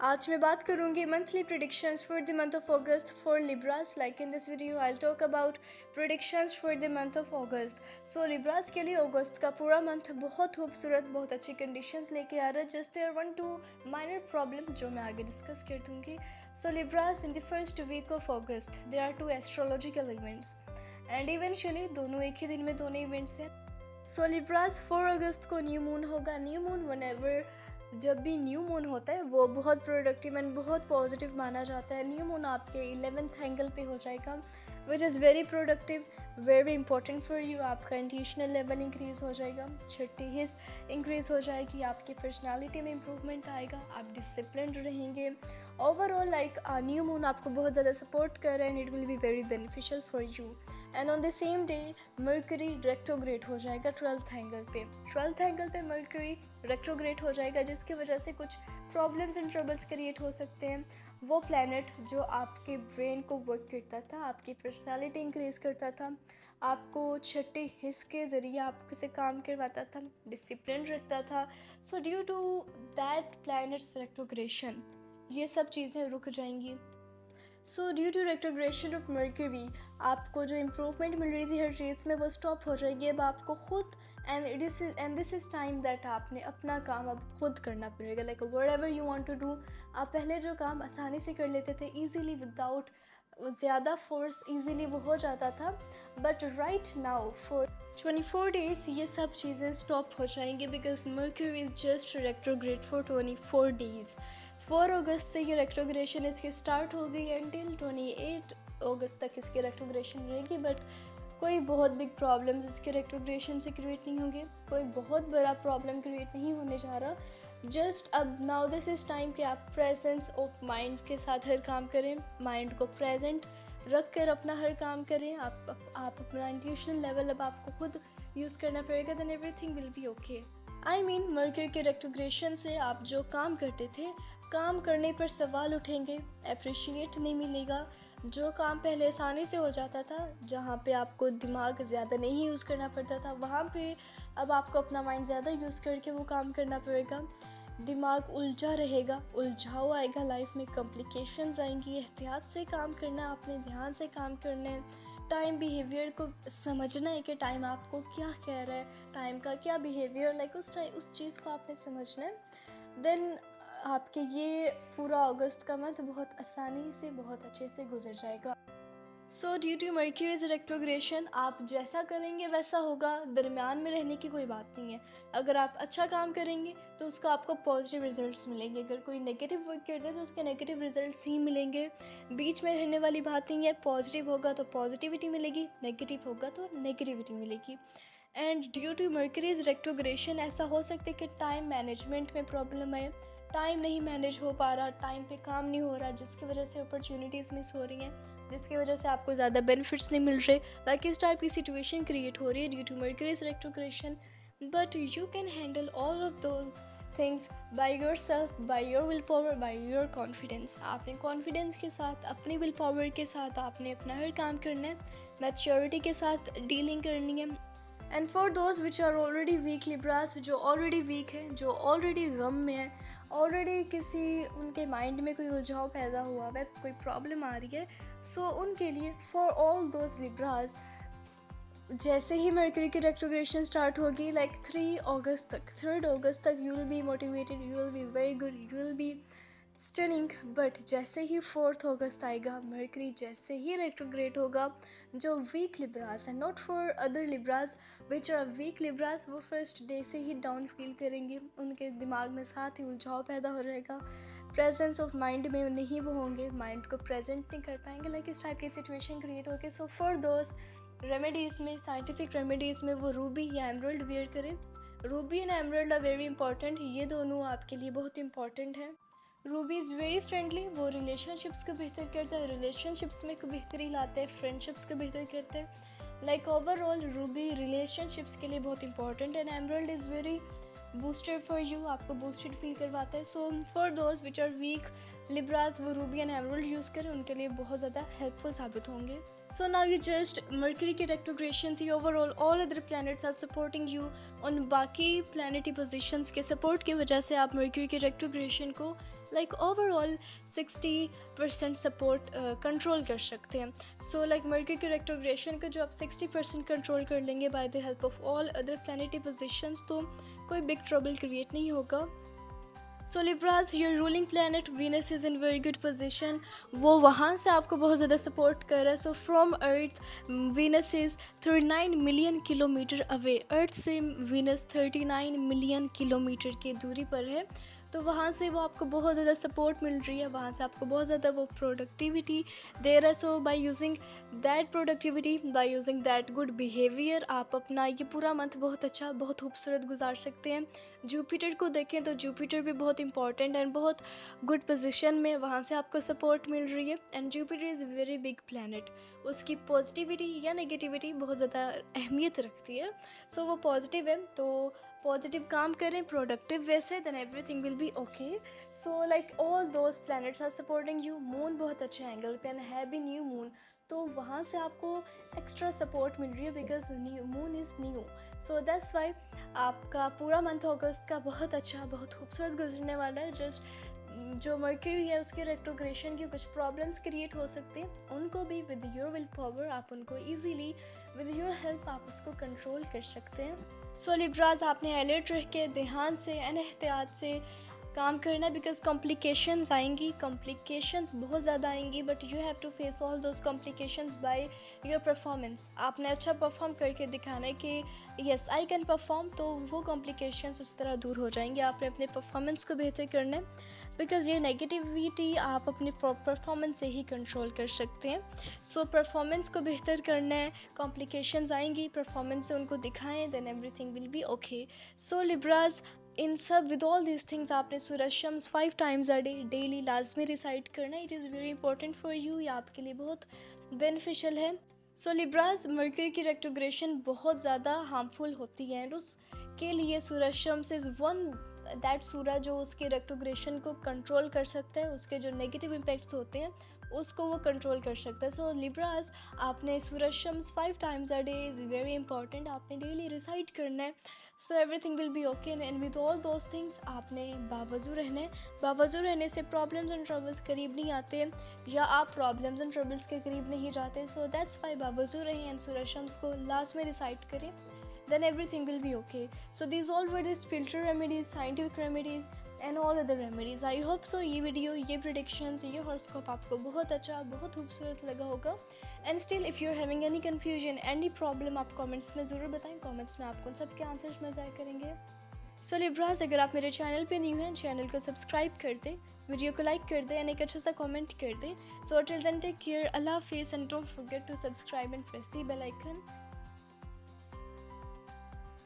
आज मैं बात करूंगी monthly predictions for the month of August for Libras. Like in this video I will talk about predictions for the month of August. So Libras के लिए अगस्त का पूरा month बहुत खूबसूरत, बहुत अच्छी कंडीशंस लेके आ रहा है। Just there one two minor problems जो मैं आगे डिस्कस कर दूंगी। So Libras, in the first week of August there are two astrological events and eventually दोनों एक ही दिन में दोनों इवेंट्स हैं। सो लिब्रास 4 अगस्त को न्यू मून होगा। न्यू मून व्हेनेवर, जब भी न्यू मून होता है वो बहुत प्रोडक्टिव एंड बहुत पॉजिटिव माना जाता है। न्यू मून आपके 11th एंगल पे हो जाएगा, which is very productive, very important for you. आपका इंट्यूशनल लेवल इंक्रीज़ हो जाएगा, छठी हिस्स इंक्रीज़ हो जाएगी, आपकी पर्सनालिटी में इम्प्रूवमेंट आएगा, आप डिसिप्लिन रहेंगे। ओवरऑल लाइक न्यू मून आपको बहुत ज़्यादा सपोर्ट कर रहा है and it will be very beneficial for you. And on the same day mercury retrograde हो जाएगा 12th एंगल पे। 12th एंगल पे मर्करी रेट्रोग्रेड हो जाएगा, जिसकी वजह से कुछ प्रॉब्लम्स एंड ट्रबल्स क्रिएट हो सकते हैं। वो प्लैनेट जो आपके ब्रेन को वर्क करता था, आपकी पर्सनालिटी इंक्रीज़ करता था, आपको छठे हिस्स के ज़रिए आपसे काम करवाता था, डिसिप्लिन रखता था। So due to that planets retrogression ये सब चीज़ें रुक जाएंगी। So due to retrogression of Mercury आपको जो इम्प्रूवमेंट मिल रही थी हर चीज़ में वो स्टॉप हो जाएगी। अब आपको खुद and this is time that आपने अपना काम अब खुद करना पड़ेगा। Like whatever you want to do, आप पहले जो काम आसानी से कर लेते थे ईजीली विदाउट ज़्यादा फोर्स, ईजीली वो हो जाता था, but right now for 24 days ये सब चीज़ें स्टॉप हो जाएंगी because Mercury is just retrograde for 24 days. 4 अगस्त से ये रेट्रोग्रेशन इसकी स्टार्ट हो गई एंटिल 28 अगस्त तक इसकी रेट्रोग्रेशन रहेगी। बट कोई बहुत बिग प्रॉब्लम्स इसके रेट्रोग्रेशन से क्रिएट नहीं होंगे, कोई बहुत बड़ा प्रॉब्लम क्रिएट नहीं होने जा रहा। जस्ट अब नाउ दिस इज़ टाइम कि आप प्रेजेंस ऑफ माइंड के साथ हर काम करें, माइंड को प्रेजेंट रख कर अपना हर काम करें। आप अपना इंट्यूशनल लेवल अब आपको खुद यूज़ करना पड़ेगा, then everything will be okay. I mean Mercury के रेट्रोग्रेशन से आप जो काम करते थे, काम करने पर सवाल उठेंगे, अप्रिशिएट नहीं मिलेगा। जो काम पहले आसानी से हो जाता था, जहाँ पे आपको दिमाग ज़्यादा नहीं यूज़ करना पड़ता था, वहाँ पे अब आपको अपना माइंड ज़्यादा यूज़ करके वो काम करना पड़ेगा। दिमाग उलझा रहेगा, उलझाव आएगा, लाइफ में कॉम्प्लिकेशंस आएंगी। एहतियात से काम करना, अपने ध्यान से काम करना है, टाइम बिहेवियर को समझना है कि टाइम आपको क्या कह रहा है, टाइम का क्या बिहेवियर, लाइक उस चीज़ को आपने समझना है। देन आपके ये पूरा अगस्त का मंथ बहुत आसानी से, बहुत अच्छे से गुजर जाएगा। सो ड्यू टू मर्क्यूरीज रेट्रोग्रेशन आप जैसा करेंगे वैसा होगा, दरमियान में रहने की कोई बात नहीं है। अगर आप अच्छा काम करेंगे तो उसका आपको पॉजिटिव रिजल्ट्स मिलेंगे, अगर कोई नेगेटिव वर्क करते हैं तो उसके नेगेटिव रिजल्ट्स ही मिलेंगे। बीच में रहने वाली बात नहीं है, पॉजिटिव होगा तो पॉजिटिविटी मिलेगी, नेगेटिव होगा तो नेगेटिविटी मिलेगी। And due to Mercury's retrogression ऐसा हो सकता है कि टाइम मैनेजमेंट में प्रॉब्लम है, टाइम नहीं मैनेज हो पा रहा, टाइम पे काम नहीं हो रहा, जिसकी वजह से अपॉर्चुनिटीज़ मिस हो रही हैं, जिसकी वजह से आपको ज़्यादा बेनिफिट्स नहीं मिल रहे। लाइक इस टाइप की सिचुएशन क्रिएट हो रही है due to Mercury's retrogression. But you can handle all of those things by yourself, by your will power, by your confidence. आपने कॉन्फिडेंस के साथ, अपनी विल पावर के साथ आपने अपना हर काम करना है, मैच्योरिटी के साथ डीलिंग करनी है। And for those which are already weak Libras, जो ऑलरेडी वीक है, जो ऑलरेडी गम में है, ऑलरेडी किसी उनके माइंड में कोई उलझाव पैदा हुआ है, कोई प्रॉब्लम आ रही है, सो उनके लिए फॉर ऑल दोज लिब्रास जैसे ही मर्क्यूरी की रेट्रोग्रेशन स्टार्ट होगी, लाइक 3 अगस्त तक, 3 अगस्त तक you will be motivated, you will be very good, you will be stunning. But जैसे ही 4 अगस्त आएगा, मर्क्यूरी जैसे ही रेट्रोग्रेड होगा, जो वीक लिब्रास है, not for other Libras which are weak Libras, वो फर्स्ट डे से ही डाउन फील करेंगे, उनके दिमाग में साथ ही उलझाव पैदा हो जाएगा, प्रेजेंस ऑफ माइंड में नहीं वो होंगे, माइंड को प्रेजेंट नहीं कर पाएंगे, लाइक इस टाइप की सिचुएशन क्रिएट होगी। सो फॉर दोज रेमेडीज़ में, साइंटिफिक रेमेडीज़ में वो रूबी या एमरल्ड वेयर करें। Ruby and emerald are very important, ये दोनों आपके लिए बहुत इंपॉर्टेंट है। रूबी इज़ वेरी फ्रेंडली, वो रिलेशनशिप्स को बेहतर करता है, रिलेशनशिप्स में को बेहतरी लाते हैं, फ्रेंडशिप्स को बेहतर करते हैं। लाइक ओवरऑल रूबी रिलेशनशिप्स के लिए बहुत important and emerald is very booster for you, आपको बूस्टेड फील करवाता है। So for those which are weak Libras, वो रूबी एंड एमरल्ड यूज़ करें, उनके लिए बहुत ज़्यादा हेल्पफुल साबित होंगे। So now you just Mercury की retrogression थी, overall all other planets are supporting you on बाकी planetary positions के support की वजह से आप Mercury की retrogression को like overall 60% support control कर सकते हैं. So like Mercury की retrogression का जो आप 60% control कर लेंगे by the help of all other planetary positions, तो कोई big trouble create नहीं होगा. So Libras, your ruling planet Venus is in very good position. वो वहाँ से आपको बहुत ज़्यादा सपोर्ट कर रहा है. So from Earth Venus is 39 million kilometre away. Earth से वीनस 39 मिलियन किलोमीटर की दूरी पर है. तो वहाँ से वो आपको बहुत ज़्यादा सपोर्ट मिल रही है, वहाँ से आपको बहुत ज़्यादा वो प्रोडक्टिविटी दे रहा है. So by using that productivity, by using that good behaviour, आप अपना ये पूरा मंथ बहुत अच्छा, बहुत खूबसूरत गुजार सकते हैं. जुपिटर को देखें तो जुपिटर भी बहुत इंपॉर्टेंट एंड बहुत गुड पोजीशन में, वहाँ से आपको सपोर्ट मिल रही है. And Jupiter is very big planet. उसकी पॉजिटिविटी या नेगेटिविटी बहुत ज़्यादा अहमियत रखती है. सो वो पॉजिटिव है, तो पॉजिटिव काम करें प्रोडक्टिव वे से, then everything will be okay. So like all those planets are supporting you. Moon बहुत अच्छे एंगल पे है भी न्यू मून, तो वहाँ से आपको एक्स्ट्रा सपोर्ट मिल रही है because new moon is new. So that's why आपका पूरा मंथ अगस्त का बहुत अच्छा, बहुत खूबसूरत गुजरने वाला है. जस्ट जो मर्क्यूरी है उसके रेट्रोग्रेशन की कुछ प्रॉब्लम्स क्रिएट हो सकते हैं, उनको भी विद योर विल पावर आप उनको ईजीली विद योर हेल्प आप उसको कंट्रोल कर सकते हैं. सो लिब्राज, आपने अलर्ट रह के ध्यान से एंड एहतियात से काम करना, बिकॉज कॉम्प्लिकेशंस आएंगी, कॉम्प्लिकेशंस बहुत ज़्यादा आएंगी, but you have to face all those complications by your performance. आपने अच्छा परफॉर्म करके दिखाना है कि येस आई कैन परफॉर्म, तो वो कॉम्प्लिकेशंस उस तरह दूर हो जाएंगे. आपने अपने परफॉर्मेंस को बेहतर करना है, बिकॉज ये नेगेटिविटी आप अपने परफॉर्मेंस से ही कंट्रोल कर सकते हैं. सो परफॉर्मेंस को बेहतर करना है, कॉम्प्लिकेशंस आएंगी, परफॉर्मेंस से उनको दिखाएं, then everything will be okay. So Libras, in सब विद ऑल दिस थिंग्स आपने सूरज शम्स 5 टाइम्स अ डे डेली लाजमी रिसाइट करना. It is very important for you, ये आपके लिए बहुत बेनिफिशियल है. सो लिब्राज, मर्क्यूरी की रेट्रोग्रेशन बहुत ज़्यादा हार्मफुल होती है, एंड उसके लिए सूरज शम्स इज़ वन दैट सूरज जो उसके रेट्रोग्रेशन को कंट्रोल कर सकता है, उसके जो नेगेटिव इम्पैक्ट्स होते हैं उसको वो कंट्रोल कर सकता है. सो लिब्राज, आपने सूरज शम्स 5 times a day is very important, आपने डेली रिसाइट करना है. So everything will be okay. And with all those things आपने बावजू रहना है. बावजू रहने से प्रॉब्लम्स एंड ट्रबल्स करीब नहीं आते, या आप प्रॉब्लम्स एंड ट्रबल्स के करीब नहीं जाते. सो दैट्स वाई बावजू रहें एंड सूरज शम्स को लास्ट में रिसाइट करें, then everything will be okay. So these all were the spiritual remedies, scientific remedies and all other remedies. I hope so ये वीडियो, ये predictions, ये horoscope आपको बहुत अच्छा, बहुत खूबसूरत लगा होगा. And still if you're having any confusion, any problem, आप comments में ज़रूर बताएं. comments में आपको सबके answers मिल जाया करेंगे. सो लिब्राज, अगर आप मेरे चैनल पे न्यू हैं, चैनल को सब्सक्राइब कर दें, वीडियो को लाइक कर दें एंड एक अच्छा सा कमेंट कर दें. So till then take care, अल्लाह हाफिज़, and don't forget to subscribe and press the bell icon.